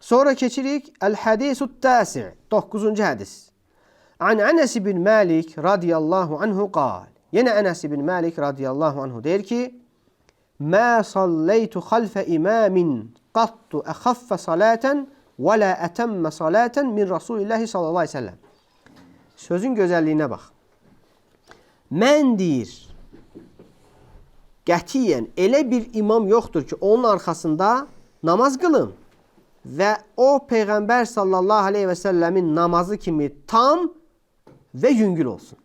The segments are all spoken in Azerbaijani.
Sonra keçirik El-Hadisut Tasi' 9-cu hədis. An Enes ibn Malik radiyallahu anhu qal. Yenə Enes ibn Malik radiyallahu anhu deyir ki: "Mə salleytu xalfə imamin qattu əxaffə salaten və la ətəmmə salaten min Rasulillahi sallallahu aleyhi ve sellem." Sözün gözəlliyinə bax. Mən deyir, qətiyyən elə bir imam yoxdur ki, onun arxasında namaz qılın və o Peyğəmbər sallallahu aleyhi və səlləmin namazı kimi tam və yüngül olsun.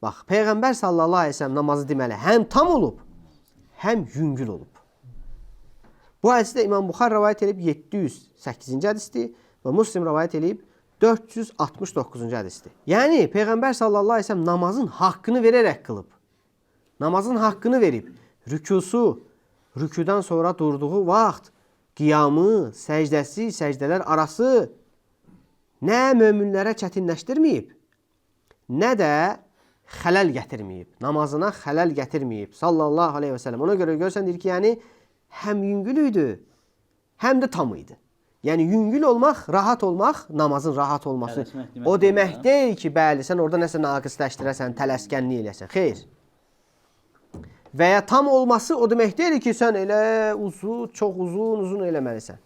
Bax, Peyğəmbər sallallahu aleyhi və səlləm namazı deməli həm tam olub, həm yüngül olub. Bu hədisdə İmam Buxar rəvayət edib 708-ci hədisdir və Müslim rəvayət edib 469-cu hədisdir. Yəni, Peyğəmbər sallallahu aleyhi ve sellem namazın haqqını verərək qılıb. Namazın haqqını verib. Rükusu, rükudan sonra durduğu vaxt, qiyamı, səcdəsi, səcdələr arası nə möminlərə çətinləşdirməyib, nə də xələl gətirməyib. Namazına xələl gətirməyib. Sallallahu aleyhi ve sellem. Ona görə görsən deyir ki, yəni, həm yüngül idi, həm də tam idi. Yəni, yüngül olmaq, rahat olmaq, namazın rahat olması. O demək deyil ki, bəli, sən orada nəsə naqisləşdirəsən, tələskənlik eləyəsən. Xeyr. Və ya tam olması o demək deyil ki, sən elə uzun, çox uzun eləməlisən.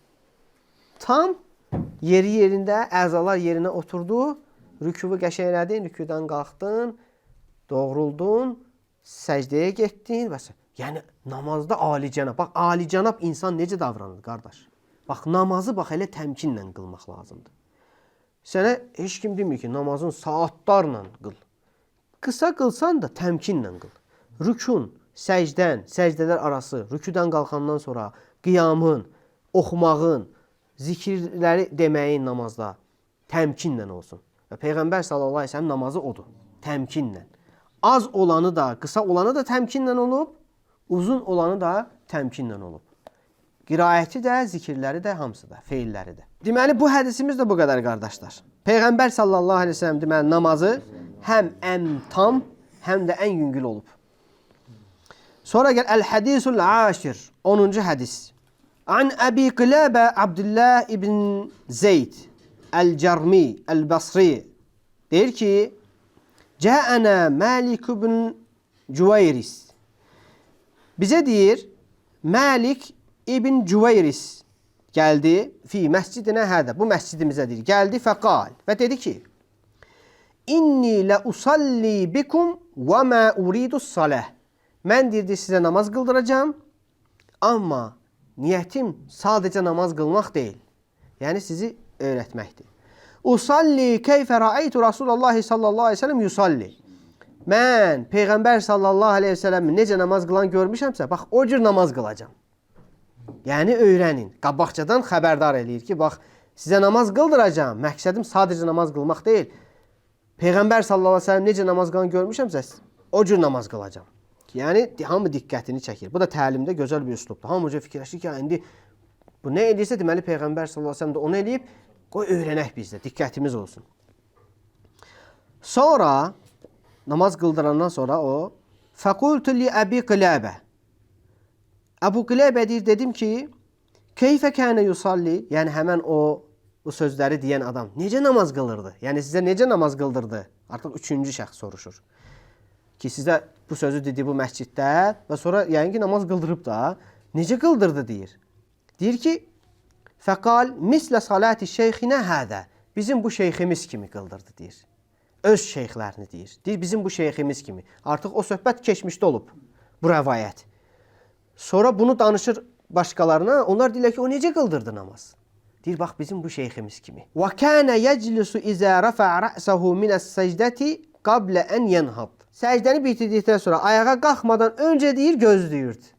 Tam, yeri yerində, əzalar yerinə oturdu, rükuvu qəşəng elədin, rükudan qalxdın, doğruldun, səcdəyə getdin və s. Yəni, namazda alicənab. Bax, alicənab insan necə davranır, qardaş? Bax, namazı bax, elə təmkinlə qılmaq lazımdır. Sənə heç kim demir ki, namazın saatlarla qıl. Qısa qılsan da təmkinlə qıl. Rükun, səcdən, səcdələr arası, rükudan qalxandan sonra qiyamın, oxumağın, zikirləri deməyin namazda təmkinlə olsun. Və Peyğəmbər sallallahu aleyhi ve sellem namazı odur, təmkinlə. Az olanı da, qısa olanı da təmkinlə olub, uzun olanı da təmkinlə olub. Qiraəti də, zikirləri də, hamısı da, feilləri də. Deməli, bu hədisimiz də bu qədər, qardaşlar. Peyğəmbər sallallahu aleyhi ve sellem deməli, namazı həm ən tam, həm də ən yüngül olub. Sonra gəl Əl-Hədisul Aşir, 10-cu hədis. An Əbi Qilabə Abdullah ibn Zeyd Əl-Cərmi Əl-Basri deyir ki, Cəənə Məlik ibn Cüveyris. Bizə deyir, Məlik İbn Cüveyris gəldi fi məscidinə hədə. Bu məscidimizə deyir. Gəldi fəqal və dedi ki, İnni lə usalli bikum və mə uridus saləh. Mən deyirdi, sizə namaz qıldıracağım, amma niyyətim sadəcə namaz qılmaq deyil. Yəni, sizi öyrətməkdir. Usalli keyfə rəaytu Rasulullah sallallahu aleyhi ve sellem yusalli. Mən Peyğəmbər sallallahu aleyhi ve sellem necə namaz qılan görmüşəmsə, bax, o cür namaz qılacağım. Yəni, öyrənin. Qabaqcadan xəbərdar eləyir ki, bax, sizə namaz qıldıracağım. Məqsədim sadəcə namaz qılmaq deyil. Peyğəmbər sallallahu aleyhi ve sellem necə namaz qılan görmüşəmsə, o cür namaz qılacağım. Yəni, hamı diqqətini çəkir. Bu da təlimdə gözəl bir üslubdur. Hamı fikirləşir ki, indi bu nə edirsə, deməli, Peyğəmbər sallallahu aleyhi ve sellem də onu eləyib, qoy öyrənək bizdə, diqqətimiz olsun. Sonra, namaz qıldırandan sonra o, Fəqultu li Əbi Qilabə. Əbu Qilabə deyir, dedim ki, keyfə kənə yusalli, yəni həmən o, bu sözləri deyən adam, necə namaz qılırdı? Yəni sizə necə namaz qıldırdı? Artıq üçüncü şəxs soruşur. Ki, sizə bu sözü dedi bu məsciddə və sonra yəni ki, namaz qıldırıb da, necə qıldırdı deyir. Deyir ki, fəqal mislə salati şeyxinə hədə, bizim bu şeyximiz kimi qıldırdı deyir. Öz şeyxlərini deyir. Deyir, bizim bu şeyximiz kimi. Artıq o söhbət keçmişdə olub, bu rəvayət. Sonra bunu danışır başqalarına, onlar deyirlər ki, o necə qıldırdı namaz? Deyir, bax, bizim bu şeyximiz kimi. Və kənə yəclisu izə rəfə rə'səhu minəs səcdəti qablə ən yənhad. Səcdəni bitirdikdən sonra ayağa qalxmadan öncə deyir, gözləyirdi.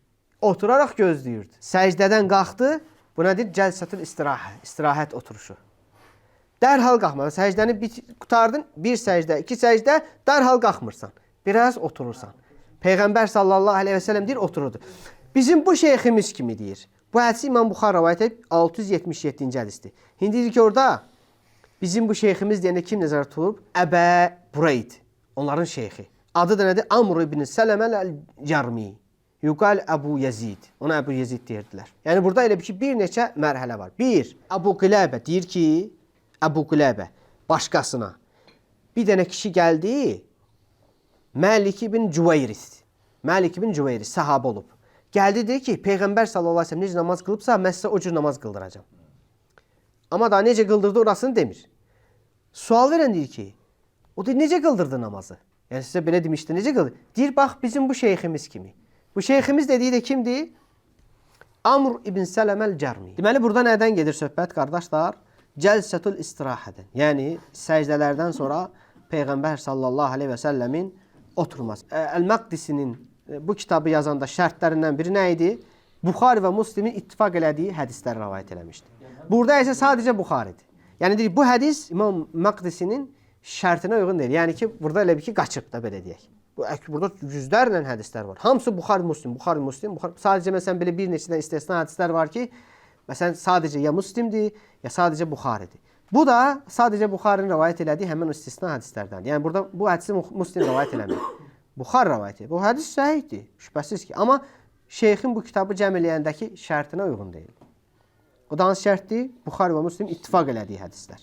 Oturaraq gözləyirdi. Səcdədən qalxdı, buna deyir, cəlsətül istirahət oturuşu. Dərhal qalxmadan, səcdəni qutardın, bir səcdə, iki səcdə, dərhal qalxmırsan. Biraz oturursan. Peyğəmbər sallallahu aleyhi ve sellem deyir, otururdu. Bizim bu şeyximiz kimi deyir. Bu hədisi İmam Buxar rəvayət edib 677-ci hədisdir. İndi deyir ki, orada bizim bu şeyximiz deyəndə kim nəzərdə tutulub? Əbə Bureyd, onların şeyxi. Adı da nədir? Amr ibn Sələməl Əl-Cərmi. Yuqal Əbu Yezid. Ona Əbu Yezid deyirdilər. Yəni burada elə bir neçə mərhələ var. 1. Əbu Qilabə deyir ki, Əbu Qilabə başqasına bir dənə kişi gəldi, Məlik ibn Cüveyris. Məlik ibn Cüveyris sahabə olub. Gəldi deyir ki, Peyğəmbər sallallahu əleyhi və səlləm necə namaz qılıbsa, mən sizə o cür namaz qıldıracağam. Amma daha necə qıldırdı orasını demir. Sual verən deyir ki, o deyir necə qıldırdı namazı? Yəni sizə belə demişdi, necə qıldırdı? Deyir bax bizim bu şeyximiz kimi. Bu şeyximiz dediyi də kimdir? Amr ibn Sələməl-Cərmi. Deməli burada nədən gedir söhbət qardaşlar? Cəlsətul istirahədən. Yəni səcdələrdən sonra Peyğəmbər sallallahu əleyhi və səlləmin oturması. Əl-Məqdisinin bu kitabı yazanda şərtlərindən biri nə idi? Buxari və Müslimin ittifaq elədiyi hədisləri rivayet eləmişdi. Burada isə sadəcə Buxaridir. Yəni deyir, bu hədis İmam Məqdisinin şərtinə uyğun deyil. Yəni ki, burada elə bir ki, qaçıb da belə deyək. Burada yüzlərlə hədislər var. Hamısı Buxari, Müslim, Buxari, Müslim. Sadəcə məsələn belə bir neçədən istisna hədislər var ki, məsələn sadəcə ya Müslimdir, ya sadəcə Buxaridir. Bu da sadəcə Buxarinin rivayet elədiyi həmin istisna hədislərdən. Yəni burada bu hədisi Müslim rivayet eləmir. Buxar rivayet edir. Bu hədis səhihdir, şübhəsiz ki. Amma şeyxin bu kitabı cəm eləyəndəki şərtinə uyğun deyil. O da hansı şərtdir? Buxari və Müslim ittifaq elədiyi hədislər.